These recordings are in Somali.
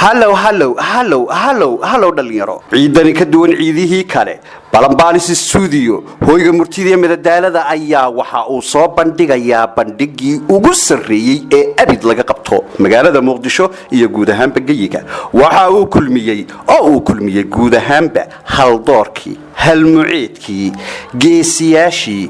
hallow dhalinyaro ciidani ka duwan ciidihii kale balanbaalis studio hooyga murtida madadaalada ayaa waxa uu soo bandhigayaa bandhigii ugu sarreeyay ee abid laga qabto magaalada Muqdisho iyo guud ahaanba geyiga waxa uu kulmiyay guud ahaanba hal doorkii hal muciidkii geesiyaashii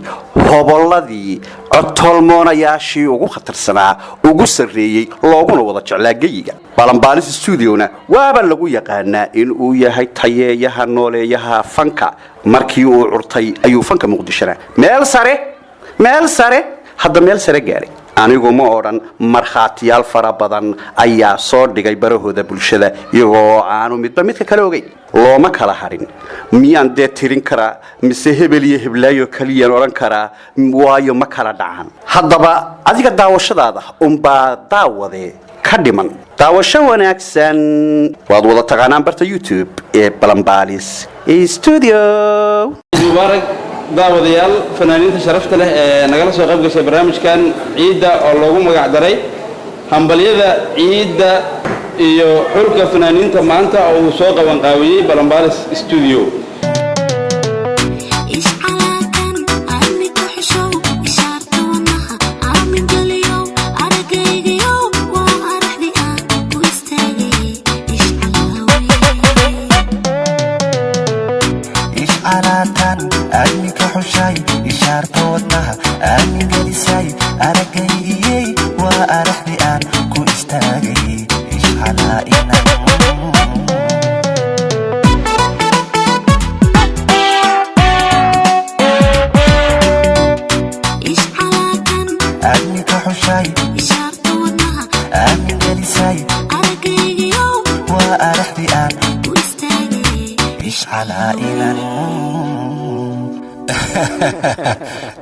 hobolladii codtolmoonayaashii ugu khatarsanaa ugu sarreeyay looguna wada jeclaa geyiga balanbaalis studio-na waaba lagu yaqaanaa in uu yahay tayeeyaha nooleeyaha fanka markii uu curtay ayuu fanka Muqdishona meel sare gaaray anigu ma oran marxaatiyaal fara badan ayaa soo dhigay barahooda bulshada iyagoo aanu midka kale ogay looma kala harin miyaan dee tirin karaa mise hebel iyo heblaayo kaliya oran karaa waayo ma kala dhacan haddaba adiga daawashadaada unbaa daawadee ka dhiman daawasho wanaagsan waad wada taqaanaan barta YouTube ee balanbaalis studio mubarak daawadayaal fanaaniinta sharafta leh ee nagala soo qayb gashay barnaamijkan ciida oo loogu magac daray hambaliyada ciida iyo xulka fanaaniinta maanta oo uu soo qaban qaawiyay balanbaalis studio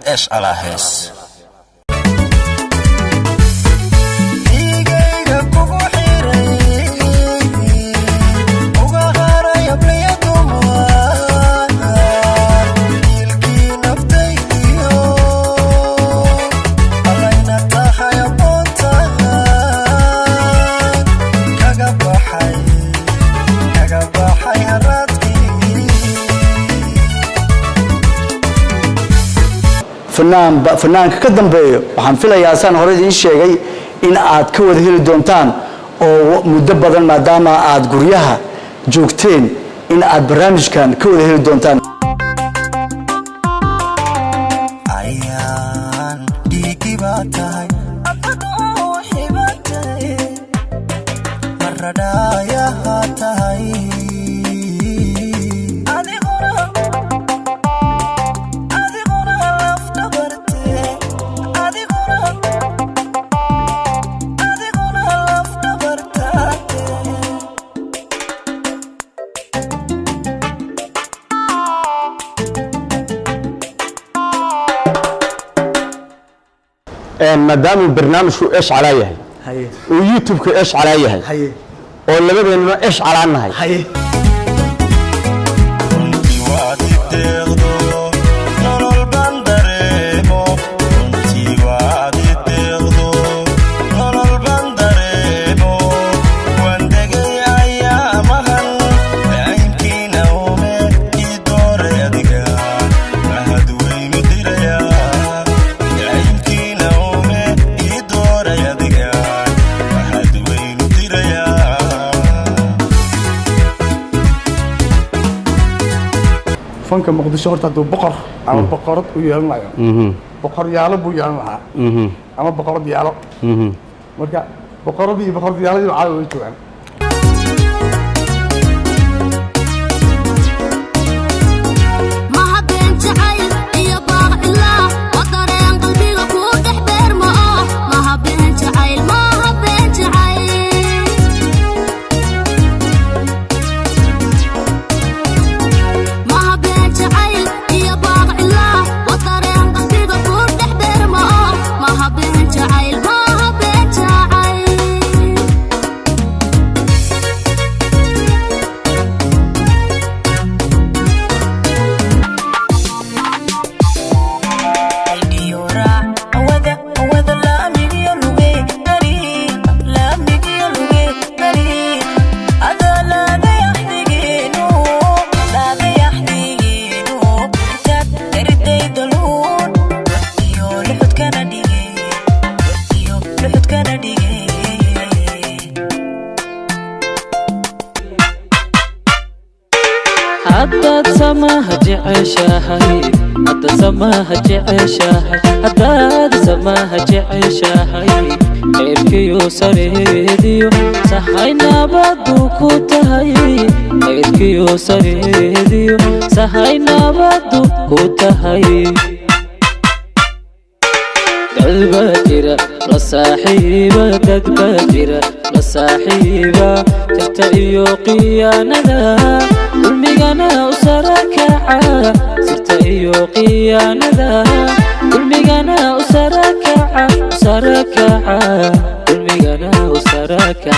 ايش على هس fanaanka ka dambeeyo waxaan filayaa san hore idin sheegay in aad ka wada heli doontaan oo muddo badan maadaama aad guryaha joogteen in aad barnaamijkan ka wada heli doontaan ayaan dhigibaatay abadoo hibatay maradaya hatay maadaama barnaamijku ايش على yahay oo YouTube-ka ايش على yahay oo labadeena ايش على nahay fanka Muqdisho horta duu boqor ama boqorad u yeelanayo boqor yaalo buu yeelanaha ama boqorad yaalo marka boqoradii yaaladii caawa way joogan haddaad samaha jeceshahay haddaad samaha jeceshahay haddaad samaha jeceshahay qayrkiyo sareediyo sahay nabadu ku tahay qayrkiyo sareediyo sahay nabadu ku tahay dalbajira la saaxiiba dadbajira la saaxiiba jirta iyo qiyaanada dulmigana u sarakaca sirta iyo qiyaanada dulmigana u sarakaca dulmigana u sarakaca